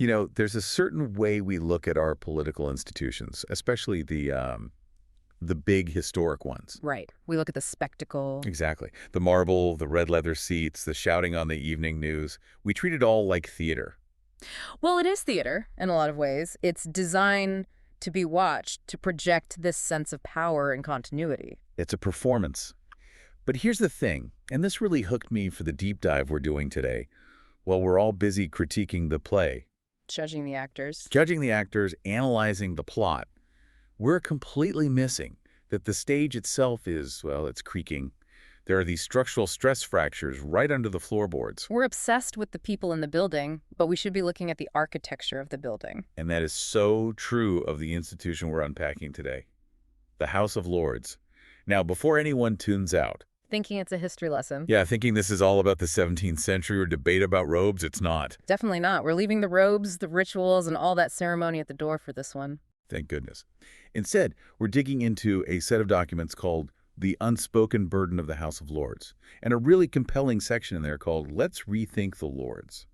There's a certain way we look at our political institutions, especially the big historic ones. Right. We look at the spectacle. Exactly. The marble, the red leather seats, the shouting on the evening news. We treat it all like theater. Well, it is theater in a lot of ways. It's designed to be watched to project this sense of power and continuity. It's a performance. But here's the thing, and this really hooked me for the deep dive we're doing today. While we're all busy critiquing the play, Judging the actors. judging the actors, analyzing the plot, we're completely missing that the stage itself is, well, it's creaking. There are these structural stress fractures right under the floorboards. We're obsessed with the people in the building, but we should be looking at the architecture of the building. And that is so true of the institution we're unpacking today, the House of Lords. Now, before anyone tunes out, Thinking it's a history lesson. yeah, thinking this is all about the 17th century or debate about robes, it's not. Definitely not. We're leaving the robes, the rituals, and all that ceremony at the door for this one. Thank goodness. Instead, we're digging into a set of documents called The Unspoken Burden of the House of Lords, and a really compelling section in there called Let's Rethink the Lords.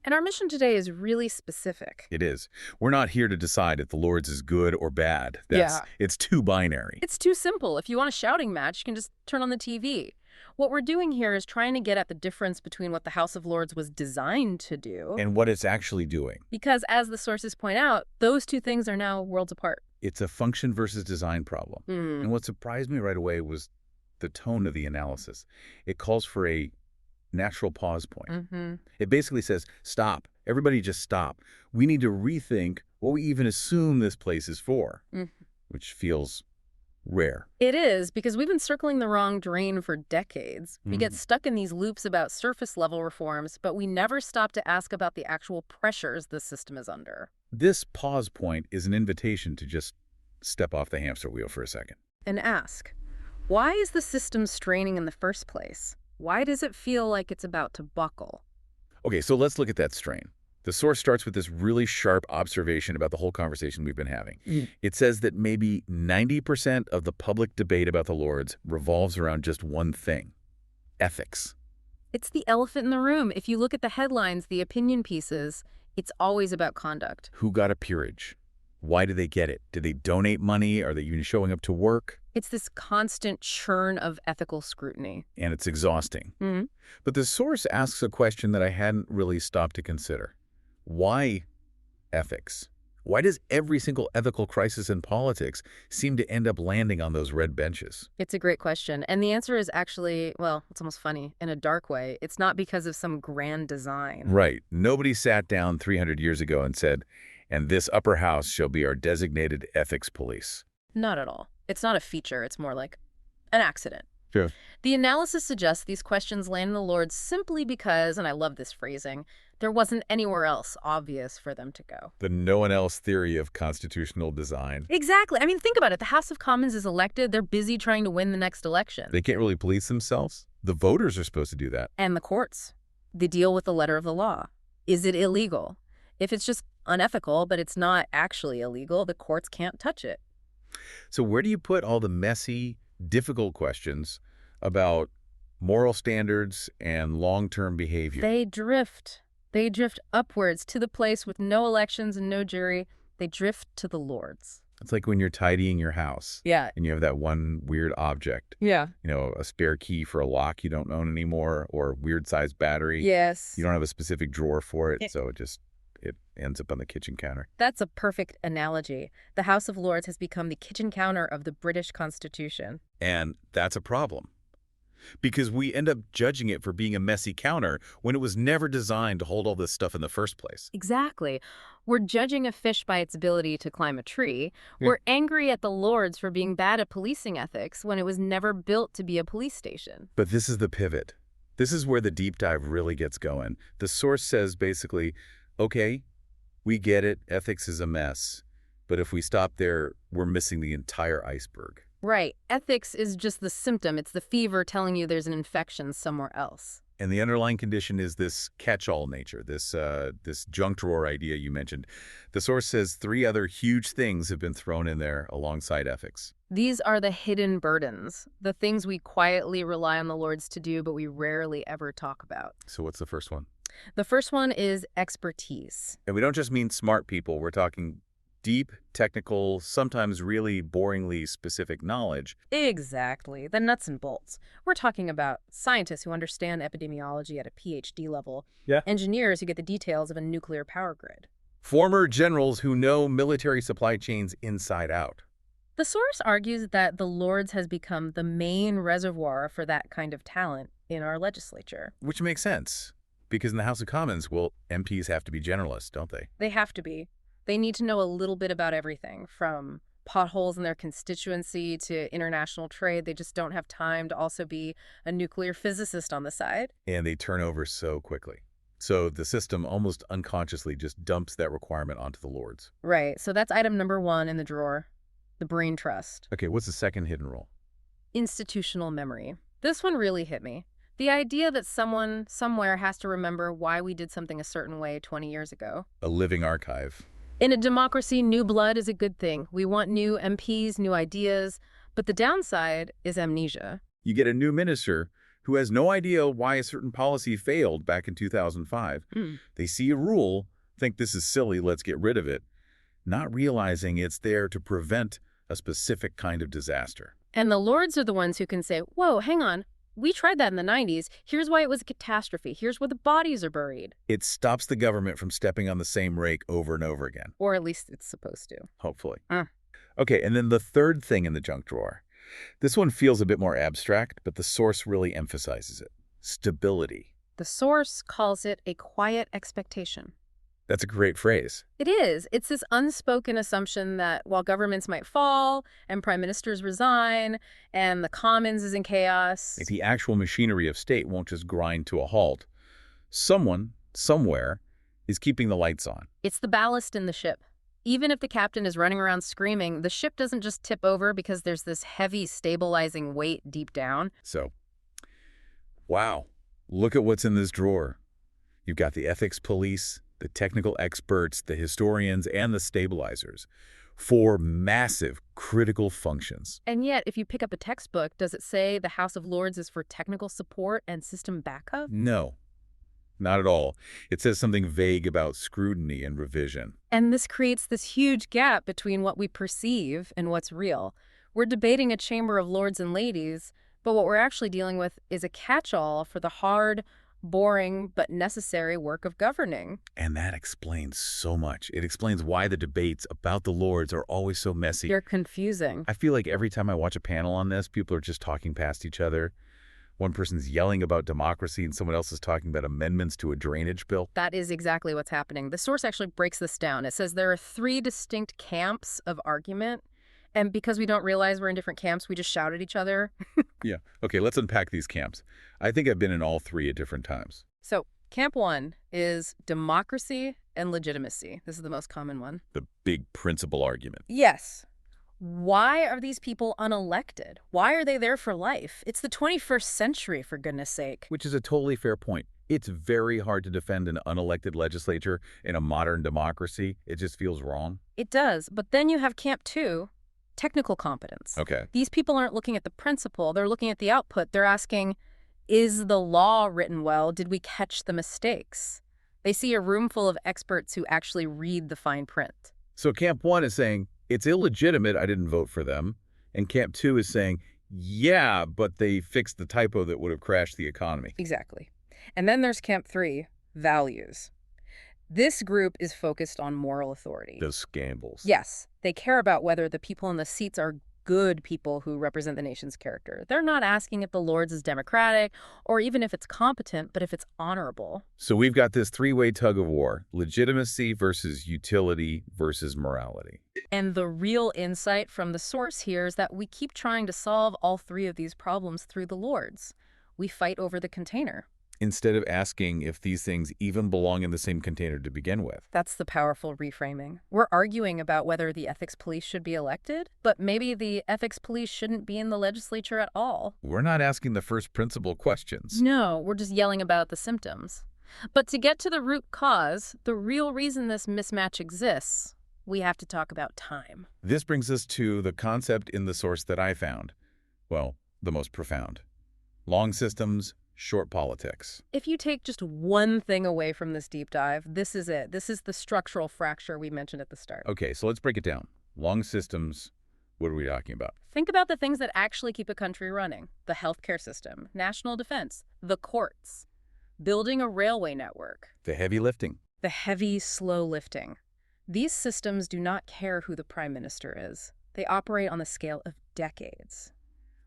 And our mission today is really specific. It is. We're not here to decide if the Lords is good or bad. Yeah. It's too binary. It's too simple. If you want a shouting match, you can just turn on the TV. What we're doing here is trying to get at the difference between what the House of Lords was designed to do. And what it's actually doing. Because as the sources point out, those two things are now worlds apart. It's a function versus design problem. And what surprised me right away was the tone of the analysis. It calls for a natural pause point. It basically says, stop. Everybody just stop. We need to rethink what we even assume this place is for, which feels rare. It is, because we've been circling the wrong drain for decades. We get stuck in these loops about surface-level reforms, but we never stop to ask about the actual pressures the system is under. This pause point is an invitation to just step off the hamster wheel for a second. And ask, why is the system straining in the first place? Why does it feel like it's about to buckle? Okay, so let's look at that strain. The source starts with this really sharp observation about the whole conversation we've been having. It says that maybe 90% of the public debate about the Lords revolves around just one thing: ethics. It's the elephant in the room. If you look at the headlines, the opinion pieces, it's always about conduct. Who got a peerage? Why do they get it? Did they donate money? Are they even showing up to work? It's this constant churn of ethical scrutiny. And it's exhausting. But the source asks a question that I hadn't really stopped to consider. Why ethics? Why does every single ethical crisis in politics seem to end up landing on those red benches? It's a great question. And the answer is actually, well, it's almost funny, in a dark way. It's not because of some grand design. Right. Nobody sat down 300 years ago and said, and this upper house shall be our designated ethics police. Not at all. It's not a feature. It's more like an accident. Sure. The analysis suggests these questions land in the Lords simply because, and I love this phrasing, there wasn't anywhere else obvious for them to go. The no one else theory of constitutional design. Exactly. I mean, think about it. The House of Commons is elected. They're busy trying to win the next election. They can't really police themselves. The voters are supposed to do that. And the courts. They deal with the letter of the law. Is it illegal? If it's just unethical, but it's not actually illegal, the courts can't touch it. So where do you put all the messy, difficult questions about moral standards and long-term behavior? They drift. They drift upwards to the place with no elections and no jury. They drift to the Lords. It's like when you're tidying your house. Yeah. And you have that one weird object. Yeah. A spare key for a lock you don't own anymore, or a weird-sized battery. Yes. You don't have a specific drawer for it, so it ends up on the kitchen counter. That's a perfect analogy. The House of Lords has become the kitchen counter of the British Constitution. And that's a problem. Because we end up judging it for being a messy counter when it was never designed to hold all this stuff in the first place. Exactly. We're judging a fish by its ability to climb a tree. We're angry at the Lords for being bad at policing ethics when it was never built to be a police station. But this is the pivot. This is where the deep dive really gets going. The source says basically, okay, we get it, ethics is a mess. But if we stop there, we're missing the entire iceberg. Right. Ethics is just the symptom. It's the fever telling you there's an infection somewhere else. And the underlying condition is this catch-all nature, this junk drawer idea you mentioned. The source says 3 other huge things have been thrown in there alongside ethics. These are the hidden burdens, the things we quietly rely on the Lords to do, but we rarely ever talk about. So what's the first one? The first one is expertise. And we don't just mean smart people. We're talking deep, technical, sometimes really boringly specific knowledge. Exactly. The nuts and bolts. We're talking about scientists who understand epidemiology at a PhD level, Yeah. engineers who get the details of a nuclear power grid. Former generals who know military supply chains inside out. The source argues that the Lords has become the main reservoir for that kind of talent in our legislature. Which makes sense, because in the House of Commons, well, MPs have to be generalists, don't they? They have to be. They need to know a little bit about everything, from potholes in their constituency to international trade. They just don't have time to also be a nuclear physicist on the side. And they turn over so quickly. So the system almost unconsciously just dumps that requirement onto the Lords. Right, so that's item number 1 in the drawer, the brain trust. Okay, what's the second hidden role? Institutional memory. This one really hit me. The idea that someone somewhere has to remember why we did something a certain way 20 years ago. A living archive. In a democracy, new blood is a good thing. We want new MPs, new ideas, but the downside is amnesia. You get a new minister who has no idea why a certain policy failed back in 2005. They see a rule, think this is silly, let's get rid of it, not realizing it's there to prevent a specific kind of disaster. And the Lords are the ones who can say, whoa, hang on, we tried that in the 90s. Here's why it was a catastrophe. Here's where the bodies are buried. It stops the government from stepping on the same rake over and over again. Or at least it's supposed to. Hopefully. Okay, and then the third thing in the junk drawer. This one feels a bit more abstract, but the source really emphasizes it. Stability. The source calls it a quiet expectation. That's a great phrase. It is. It's this unspoken assumption that while governments might fall and prime ministers resign and the commons is in chaos, Like the actual machinery of state won't just grind to a halt. Someone, somewhere, is keeping the lights on. it's the ballast in the ship. Even if the captain is running around screaming, the ship doesn't just tip over because there's this heavy stabilizing weight deep down. So, wow, look at what's in this drawer. You've got the ethics police, the technical experts, the historians, and the stabilizers. 4 massive, critical functions. And yet, if you pick up a textbook, does it say the House of Lords is for technical support and system backup? No, not at all. It says something vague about scrutiny and revision. And this creates this huge gap between what we perceive and what's real. We're debating a chamber of lords and ladies, but what we're actually dealing with is a catch-all for the hard, boring, but necessary work of governing. And that explains so much. It explains why the debates about the Lords are always so messy. They're confusing. I feel like every time I watch a panel on this, people are just talking past each other. One person's yelling about democracy and someone else is talking about amendments to a drainage bill. That is exactly what's happening. The source actually breaks this down. It says there are 3 distinct camps of argument, and because we don't realize we're in different camps, we just shout at each other. Yeah. Okay, let's unpack these camps. I think I've been in all 3 at different times. So, camp 1 is democracy and legitimacy. This is the most common one. The big principle argument. Yes. Why are these people unelected? Why are they there for life? It's the 21st century, for goodness sake. Which is a totally fair point. It's very hard to defend an unelected legislature in a modern democracy. It just feels wrong. It does. But then you have camp 2, technical competence. Okay. These people aren't looking at the principle. They're looking at the output. They're asking, is the law written well? Did we catch the mistakes? They see a room full of experts who actually read the fine print. So Camp 1 is saying, it's illegitimate, I didn't vote for them. And Camp 2 is saying, yeah, but they fixed the typo that would have crashed the economy. Exactly. And then there's camp 3, values. This group is focused on moral authority. The scandals. Yes, they care about whether the people in the seats are good people who represent the nation's character. They're not asking if the Lords is democratic or even if it's competent, but if it's honorable. So we've got this 3-way tug of war, legitimacy versus utility versus morality. And the real insight from the source here is that we keep trying to solve all 3 of these problems through the Lords. We fight over the container. Instead of asking if these things even belong in the same container to begin with. That's the powerful reframing. We're arguing about whether the ethics police should be elected, but maybe the ethics police shouldn't be in the legislature at all. We're not asking the first principle questions. No, we're just yelling about the symptoms. But to get to the root cause, the real reason this mismatch exists, we have to talk about time. This brings us to the concept in the source that I found. Well, the most profound. Long systems, Short politics. If you take just one thing away from this deep dive, this is it. This is the structural fracture we mentioned at the start. Okay, so let's break it down. Long systems, what are we talking about? Think about the things that actually keep a country running. The healthcare system, national defense, the courts, building a railway network. The heavy lifting. The heavy, slow lifting. These systems do not care who the prime minister is. They operate on the scale of decades.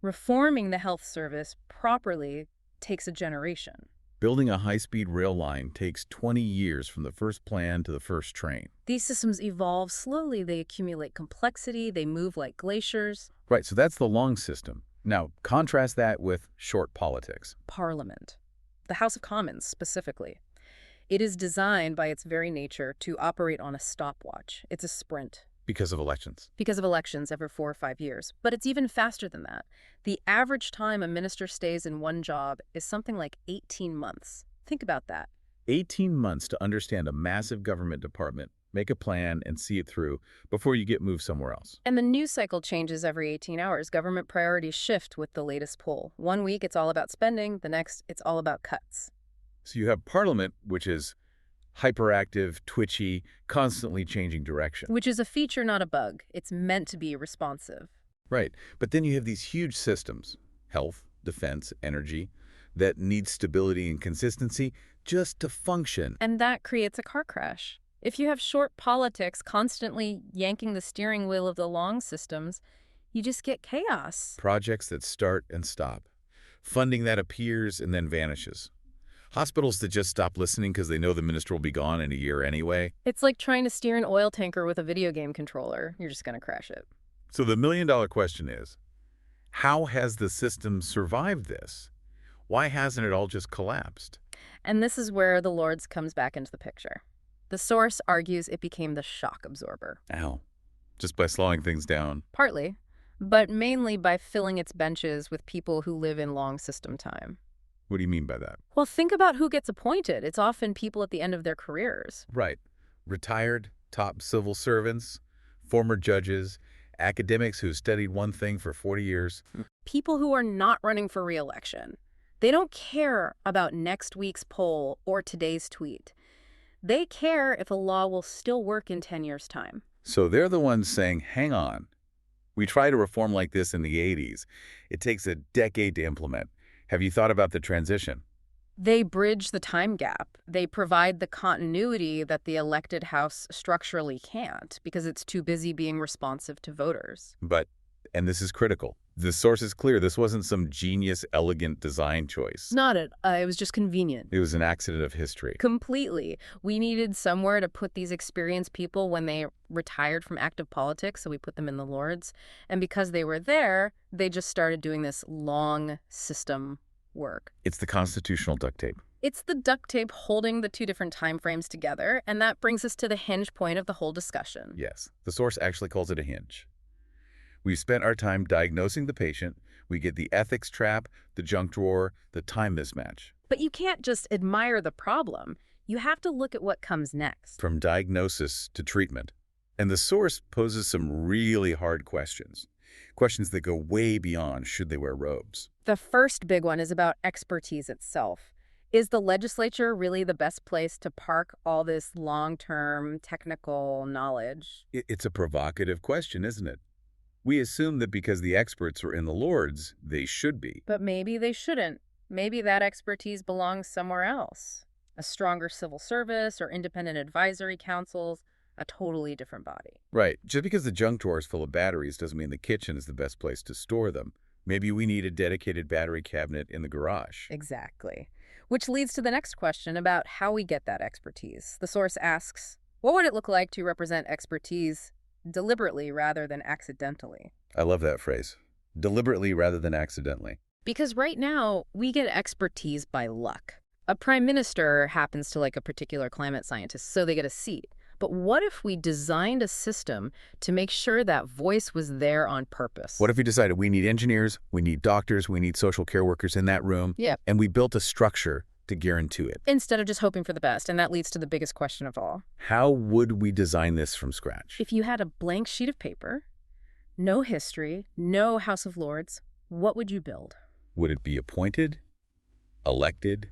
Reforming the health service properly takes a generation. Building a high-speed rail line takes 20 years from the first plan to the first train. These systems evolve slowly. They accumulate complexity. They move like glaciers. Right, so that's the long system. Now, contrast that with short politics. Parliament. The House of Commons, specifically. It is designed by its very nature to operate on a stopwatch. It's a sprint. Because of elections. Because of elections every 4 or 5 years. But it's even faster than that. The average time a minister stays in one job is something like 18 months. Think about that. 18 months to understand a massive government department, make a plan, and see it through before you get moved somewhere else. And the news cycle changes every 18 hours. Government priorities shift with the latest poll. One week, it's all about spending. The next, it's all about cuts. So you have Parliament, which is hyperactive, twitchy, constantly changing direction. Which is a feature, not a bug. It's meant to be responsive. Right. But then you have these huge systems, health, defense, energy, that need stability and consistency just to function. And that creates a car crash. If you have short politics constantly yanking the steering wheel of the long systems, you just get chaos. Projects that start and stop. Funding that appears and then vanishes. Hospitals that just stop listening because they know the minister will be gone in a year anyway. It's like trying to steer an oil tanker with a video game controller. You're just going to crash it. So the million-dollar question is, how has the system survived this? Why hasn't it all just collapsed? And this is where the Lords comes back into the picture. The source argues it became the shock absorber. Ow. Just by slowing things down. Partly, but mainly by filling its benches with people who live in long system time. What do you mean by that? Well, think about who gets appointed. It's often people at the end of their careers. Right. Retired, top civil servants, former judges, academics who studied one thing for 40 years. People who are not running for re-election. They don't care about next week's poll or today's tweet. They care if a law will still work in 10 years' time. So they're the ones saying, hang on. We tried a reform like this in the 80s. It takes a decade to implement. Have you thought about the transition? They bridge the time gap. They provide the continuity that the elected House structurally can't because it's too busy being responsive to voters. But, and this is critical, the source is clear. This wasn't some genius, elegant design choice. Not it. It was just convenient. It was an accident of history. Completely. We needed somewhere to put these experienced people when they retired from active politics, so we put them in the Lords. And because they were there, they just started doing this long system work. It's the constitutional duct tape. It's the duct tape holding the two different time frames together, and that brings us to the hinge point of the whole discussion. Yes, the source actually calls it a hinge. We've spent our time diagnosing the patient. We get the ethics trap, the junk drawer, the time mismatch. But you can't just admire the problem. You have to look at what comes next. From diagnosis to treatment. And the source poses some really hard questions. Questions that go way beyond should they wear robes. The first big one is about expertise itself. Is the legislature really the best place to park all this long-term technical knowledge? It's a provocative question, isn't it? We assume that because the experts are in the Lords, they should be. But maybe they shouldn't. Maybe that expertise belongs somewhere else. A stronger civil service or independent advisory councils, a totally different body. Right. Just because the junk drawer is full of batteries doesn't mean the kitchen is the best place to store them. Maybe we need a dedicated battery cabinet in the garage. Exactly. Which leads to the next question about how we get that expertise. The source asks, what would it look like to represent expertise deliberately rather than accidentally? I love that phrase. Deliberately rather than accidentally. Because right now, we get expertise by luck. A prime minister happens to like a particular climate scientist, so they get a seat. But what if we designed a system to make sure that voice was there on purpose? What if we decided we need engineers, we need doctors, we need social care workers in that room, and we built a structure to guarantee it? Instead of just hoping for the best, and that leads to the biggest question of all. How would we design this from scratch? If you had a blank sheet of paper, no history, no House of Lords, what would you build? Would it be appointed? elected,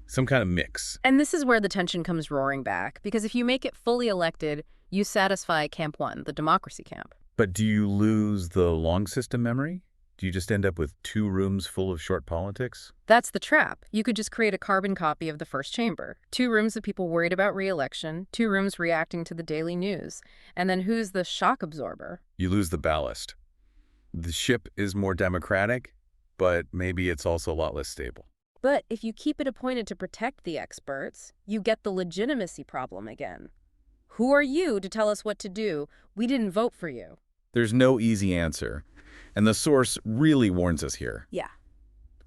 some kind of mix. And this is where the tension comes roaring back, because if you make it fully elected, you satisfy Camp 1, the democracy camp. But do you lose the long system memory? Do you just end up with 2 rooms full of short politics? That's the trap. You could just create a carbon copy of the first chamber. 2 rooms of people worried about re-election, 2 rooms reacting to the daily news. And then who's the shock absorber? You lose the ballast. The ship is more democratic, but maybe it's also a lot less stable. But if you keep it appointed to protect the experts, you get the legitimacy problem again. Who are you to tell us what to do? We didn't vote for you. There's no easy answer, and the source really warns us here. Yeah.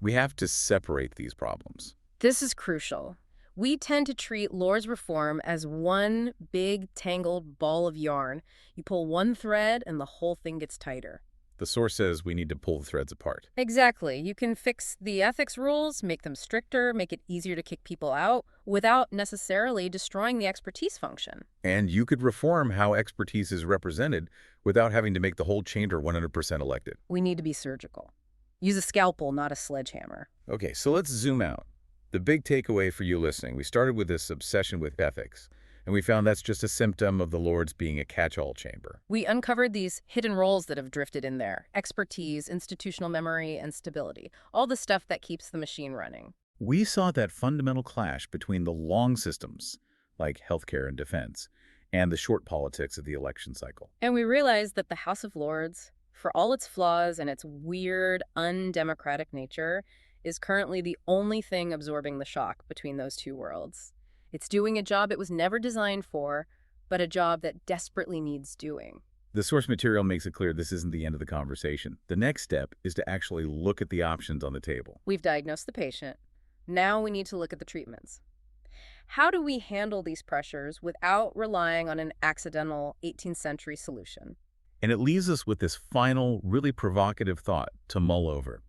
We have to separate these problems. This is crucial. We tend to treat Lord's reform as one big, tangled ball of yarn. You pull one thread and the whole thing gets tighter. The source says we need to pull the threads apart. Exactly. You can fix the ethics rules, make them stricter, make it easier to kick people out, without necessarily destroying the expertise function. And you could reform how expertise is represented without having to make the whole chamber 100% elected. We need to be surgical. Use a scalpel, not a sledgehammer. Okay, so let's zoom out. The big takeaway for you listening, we started with this obsession with ethics, and we found that's just a symptom of the Lord's being a catch-all chamber. We uncovered these hidden roles that have drifted in there: expertise, institutional memory, and stability. All the stuff that keeps the machine running. We saw that fundamental clash between the long systems, like healthcare and defense, and the short politics of the election cycle. And we realized that the House of Lords, for all its flaws and its weird, undemocratic nature, is currently the only thing absorbing the shock between those 2 worlds. It's doing a job it was never designed for, but a job that desperately needs doing. The source material makes it clear this isn't the end of the conversation. The next step is to actually look at the options on the table. We've diagnosed the patient. Now we need to look at the treatments. How do we handle these pressures without relying on an accidental 18th century solution? And it leaves us with this final, really provocative thought to mull over.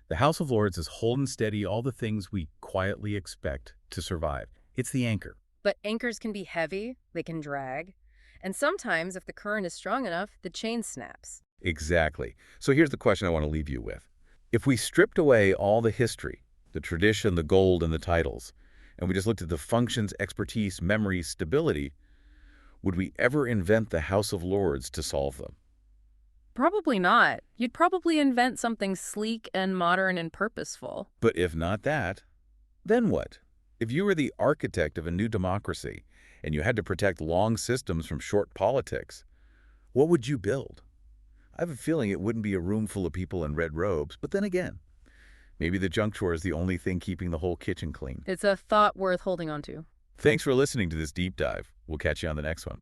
The House of Lords is holding steady all the things we quietly expect to survive. It's the anchor. But anchors can be heavy, they can drag, and sometimes if the current is strong enough, the chain snaps. Exactly. So here's the question I want to leave you with. If we stripped away all the history, the tradition, the gold, and the titles, and we just looked at the functions, expertise, memory, stability, would we ever invent the House of Lords to solve them? Probably not. You'd probably invent something sleek and modern and purposeful. But if not that, then what? If you were the architect of a new democracy and you had to protect long systems from short politics, what would you build? I have a feeling it wouldn't be a room full of people in red robes, but then again, maybe the junk drawer is the only thing keeping the whole kitchen clean. It's a thought worth holding on to. Thanks for listening to this deep dive. We'll catch you on the next one.